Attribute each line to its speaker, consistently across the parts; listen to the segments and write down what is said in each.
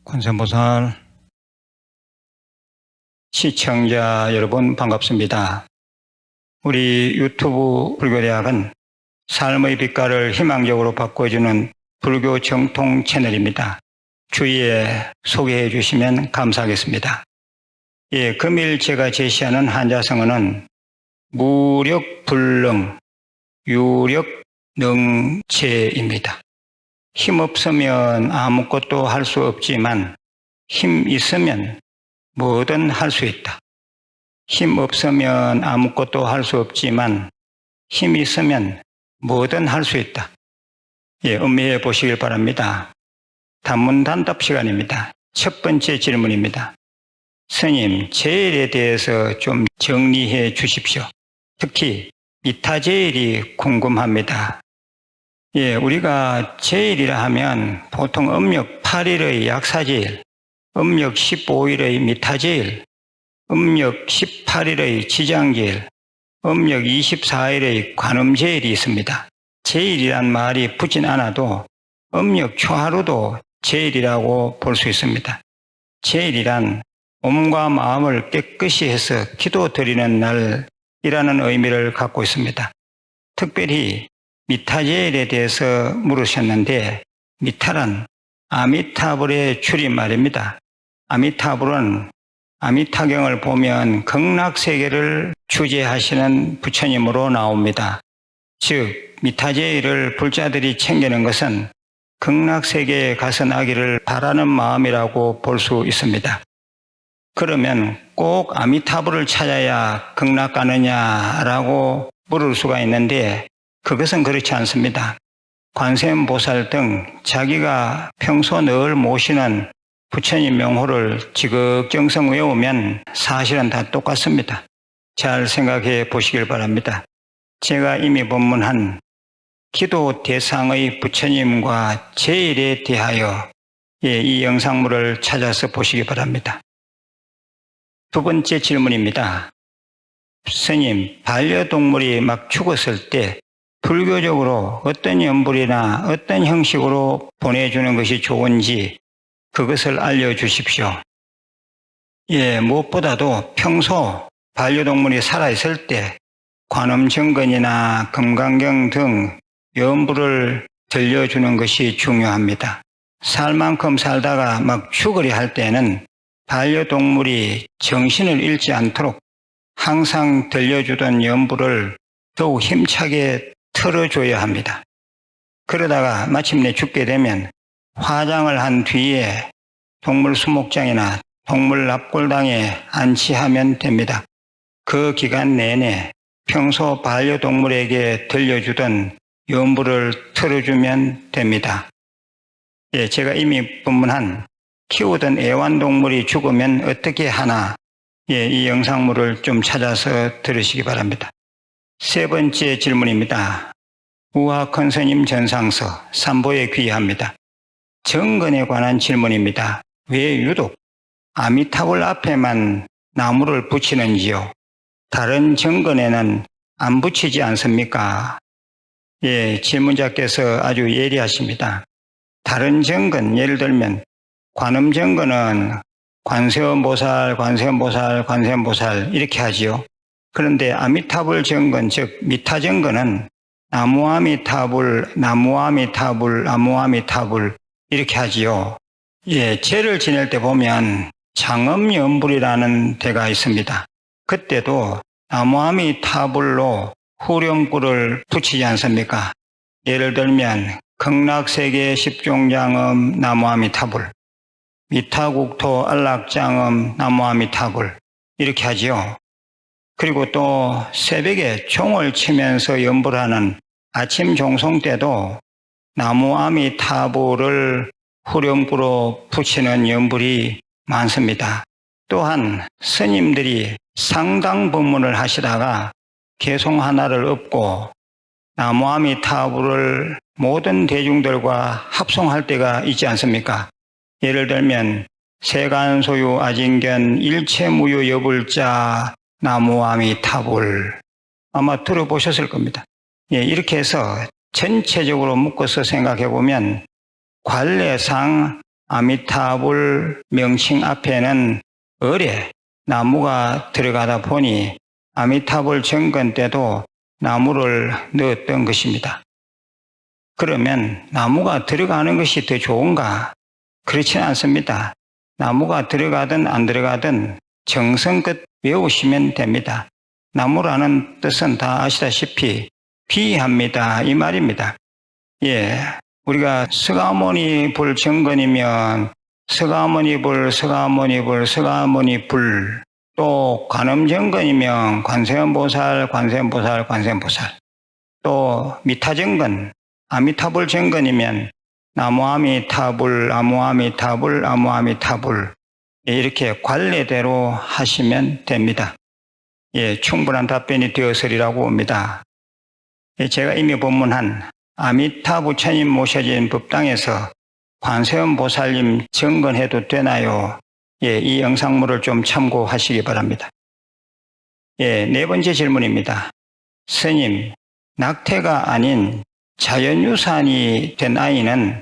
Speaker 1: 관세음보살 시청자 여러분 반갑습니다. 우리 유튜브 불교대학은 삶의 빛깔을 희망적으로 바꿔주는 불교 정통 채널입니다. 주위에 소개해 주시면 감사하겠습니다. 금일 제가 제시하는 한자성어는 무력불능, 유력능체입니다. 힘 없으면 아무것도 할 수 없지만 힘 있으면 뭐든 할 수 있다. 힘 없으면 아무것도 할 수 없지만 힘 있으면 뭐든 할 수 있다. 음미해 보시길 바랍니다. 단문단답 시간입니다. 첫 번째 질문입니다. 스님, 제일에 대해서 좀 정리해 주십시오. 특히 이타제일이 궁금합니다. 우리가 제일이라 하면 보통 음력 8일의 약사제일, 음력 15일의 미타제일, 음력 18일의 지장제일, 음력 24일의 관음제일이 있습니다. 제일이란 말이 붙진 않아도 음력 초하루도 제일이라고 볼 수 있습니다. 제일이란 몸과 마음을 깨끗이 해서 기도드리는 날이라는 의미를 갖고 있습니다. 특별히 미타제일에 대해서 물으셨는데, 미타란 아미타불의 줄임말입니다. 아미타불은 아미타경을 보면 극락세계를 주재하시는 부처님으로 나옵니다. 즉 미타제일을 불자들이 챙기는 것은 극락세계에 가서 나기를 바라는 마음이라고 볼 수 있습니다. 그러면 꼭 아미타불을 찾아야 극락 가느냐라고 물을 수가 있는데, 그것은 그렇지 않습니다. 관세음보살 등 자기가 평소 늘 모시는 부처님 명호를 지극정성 외우면 사실은 다 똑같습니다. 잘 생각해 보시길 바랍니다. 제가 이미 법문한 기도 대상의 부처님과 제일에 대하여 이 영상물을 찾아서 보시기 바랍니다. 두 번째 질문입니다. 스님, 반려동물이 막 죽었을 때 불교적으로 어떤 연불이나 어떤 형식으로 보내주는 것이 좋은지 그것을 알려주십시오. 무엇보다도 평소 반려동물이 살아있을 때 관음정근이나 금강경 등 연불을 들려주는 것이 중요합니다. 살 만큼 살다가 막 죽으려 할 때는 반려동물이 정신을 잃지 않도록 항상 들려주던 연불을 더욱 힘차게 틀어줘야 합니다. 그러다가 마침내 죽게 되면 화장을 한 뒤에 동물 수목장이나 동물 납골당에 안치하면 됩니다. 그 기간 내내 평소 반려동물에게 들려주던 연불을 틀어주면 됩니다. 제가 이미 법문한 키우던 애완동물이 죽으면 어떻게 하나, 이 영상물을 좀 찾아서 들으시기 바랍니다. 세 번째 질문입니다. 우화컨스님 전상서 3보에 귀의합니다. 정근에 관한 질문입니다. 왜 유독 아미타불 앞에만 나무를 붙이는지요? 다른 정근에는 안 붙이지 않습니까? 질문자께서 아주 예리하십니다. 다른 정근, 예를 들면 관음정근은 관세음보살, 관세음보살, 관세음보살 이렇게 하지요. 그런데 아미타불 정근, 즉 미타정근은 나무아미타불, 나무아미타불, 나무아미타불 이렇게 하지요. 제를 지낼 때 보면 장엄연불이라는 데가 있습니다. 그때도 나무아미타불로 후렴구를 붙이지 않습니까? 예를 들면 극락세계 십종장엄 나무아미타불, 미타국토 안락장엄 나무아미타불 이렇게 하지요. 그리고 또 새벽에 종을 치면서 연불하는 아침 종송 때도 나무아미타불을 후렴구로 붙이는 연불이 많습니다. 또한 스님들이 상당 법문을 하시다가 개송 하나를 엎고 나무아미타불을 모든 대중들과 합송할 때가 있지 않습니까? 예를 들면 세간소유 아진견 일체무유 여불자 나무아미타불 아마 들어보셨을 겁니다. 예, 이렇게 해서 전체적으로 묶어서 생각해 보면 관례상 아미타불 명칭 앞에는 을에 나무가 들어가다 보니 아미타불 정건 때도 나무를 넣었던 것입니다. 그러면 나무가 들어가는 것이 더 좋은가? 그렇지는 않습니다. 나무가 들어가든 안 들어가든 정성껏 외우시면 됩니다. 나무라는 뜻은 다 아시다시피 비합니다. 이 말입니다. 예, 우리가 서가모니 불 정건이면 서가모니 불, 서가모니 불, 서가모니 불, 또 관음정건이면 관세음보살, 관세음보살, 관세음보살, 또 미타정건, 아미타불 정건이면 나무아미타불, 나무아미타불, 나무아미타불 이렇게 관례대로 하시면 됩니다. 예, 충분한 답변이 되었으리라고 봅니다. 예, 제가 이미 본문한 아미타 부처님 모셔진 법당에서 관세음 보살님 정건해도 되나요? 예, 이 영상물을 좀 참고하시기 바랍니다. 예, 네 번째 질문입니다. 스님, 낙태가 아닌 자연유산이 된 아이는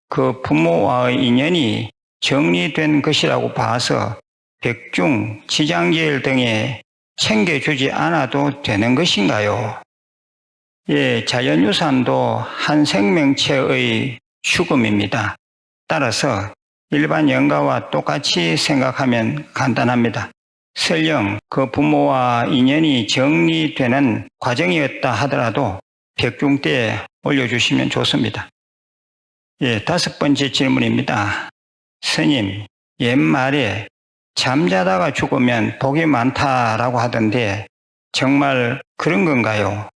Speaker 1: 그 부모와의 인연이 정리된 것이라고 봐서 백중, 지장제일 등에 챙겨주지 않아도 되는 것인가요? 예, 자연유산도 한 생명체의 죽음입니다. 따라서 일반 영가와 똑같이 생각하면 간단합니다. 설령 그 부모와 인연이 정리되는 과정이었다 하더라도 백중 때에 올려주시면 좋습니다. 예, 다섯 번째 질문입니다. 스님, 옛말에 잠자다가 죽으면 복이 많다라고 하던데 정말 그런 건가요?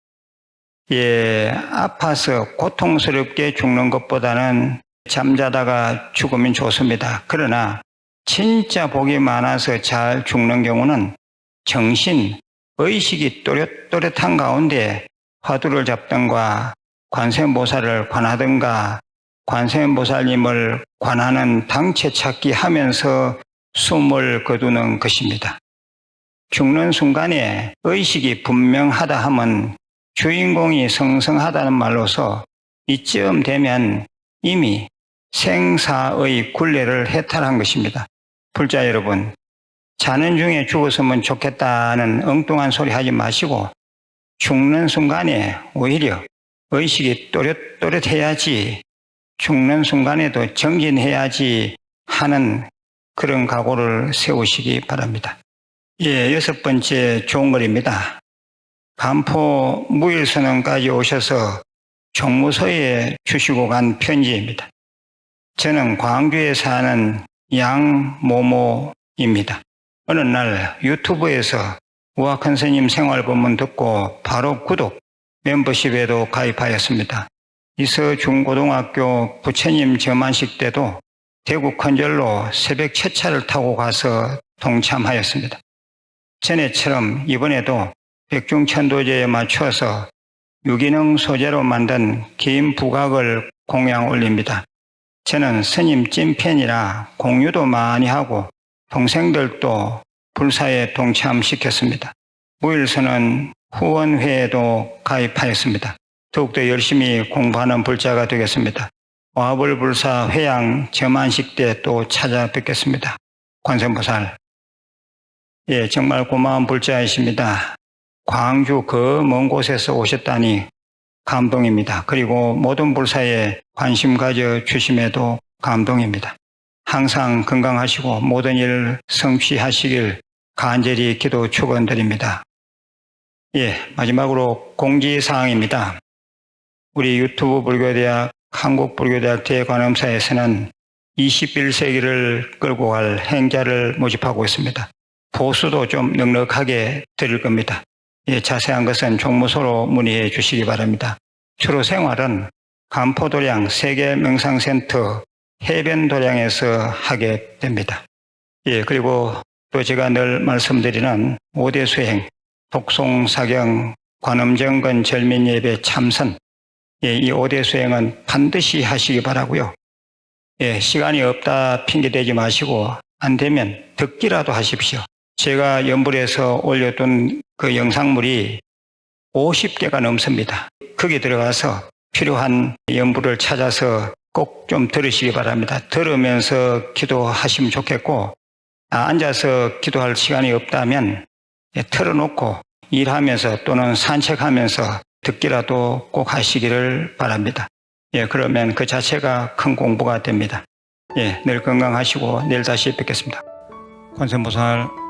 Speaker 1: 예, 아파서 고통스럽게 죽는 것보다는 잠자다가 죽으면 좋습니다. 그러나 진짜 복이 많아서 잘 죽는 경우는 정신, 의식이 또렷또렷한 가운데 화두를 잡든가 관세음보살을 관하든가 관세음보살님을 관하는 당체 찾기 하면서 숨을 거두는 것입니다. 죽는 순간에 의식이 분명하다 하면 주인공이 성성하다는 말로서 이쯤 되면 이미 생사의 굴레를 해탈한 것입니다. 불자 여러분, 자는 중에 죽었으면 좋겠다는 엉뚱한 소리 하지 마시고 죽는 순간에 오히려 의식이 또렷또렷해야지, 죽는 순간에도 정진해야지 하는 그런 각오를 세우시기 바랍니다. 예, 여섯 번째 좋은 글입니다. 반포 무일선언까지 오셔서 종무소에 주시고 간 편지입니다. 저는 광주에 사는 양모모입니다. 어느 날 유튜브에서 우악한 스님 생활법문 듣고 바로 구독, 멤버십에도 가입하였습니다. 이서 중고등학교 부처님 점안식 때도 대구 컨절로 새벽 첫차를 타고 가서 동참하였습니다. 전에처럼 이번에도 백중천도제에 맞춰서 유기농 소재로 만든 긴 부각을 공양 올립니다. 저는 스님 찐팬이라 공유도 많이 하고 동생들도 불사에 동참시켰습니다. 무일선언 후원회에도 가입하였습니다. 더욱더 열심히 공부하는 불자가 되겠습니다. 와불불사 회양 점안식 때 또 찾아뵙겠습니다. 관세음보살. 예, 정말 고마운 불자이십니다. 광주 그 먼 곳에서 오셨다니 감동입니다. 그리고 모든 불사에 관심 가져 주심에도 감동입니다. 항상 건강하시고 모든 일 성취하시길 간절히 기도 축원드립니다. 예, 마지막으로 공지사항입니다. 우리 유튜브 불교대학 한국불교대학 대관음사에서는 21세기를 끌고 갈 행자를 모집하고 있습니다. 보수도 좀 넉넉하게 드릴 겁니다. 예, 자세한 것은 종무소로 문의해 주시기 바랍니다. 주로 생활은 간포도량 세계명상센터 해변도량에서 하게 됩니다. 예, 그리고 또 제가 늘 말씀드리는 5대 수행, 독송, 사경, 관음정건, 절민예배, 참선, 예, 이 5대 수행은 반드시 하시기 바라고요. 예, 시간이 없다 핑계대지 마시고 안 되면 듣기라도 하십시오. 제가 연불에서 올려둔 그 영상물이 50개가 넘습니다. 거기에 들어가서 필요한 연불을 찾아서 꼭 좀 들으시기 바랍니다. 들으면서 기도하시면 좋겠고, 앉아서 기도할 시간이 없다면 틀어놓고 일하면서 또는 산책하면서 듣기라도 꼭 하시기를 바랍니다. 그러면 그 자체가 큰 공부가 됩니다. 늘 건강하시고 내일 다시 뵙겠습니다. 관세음보살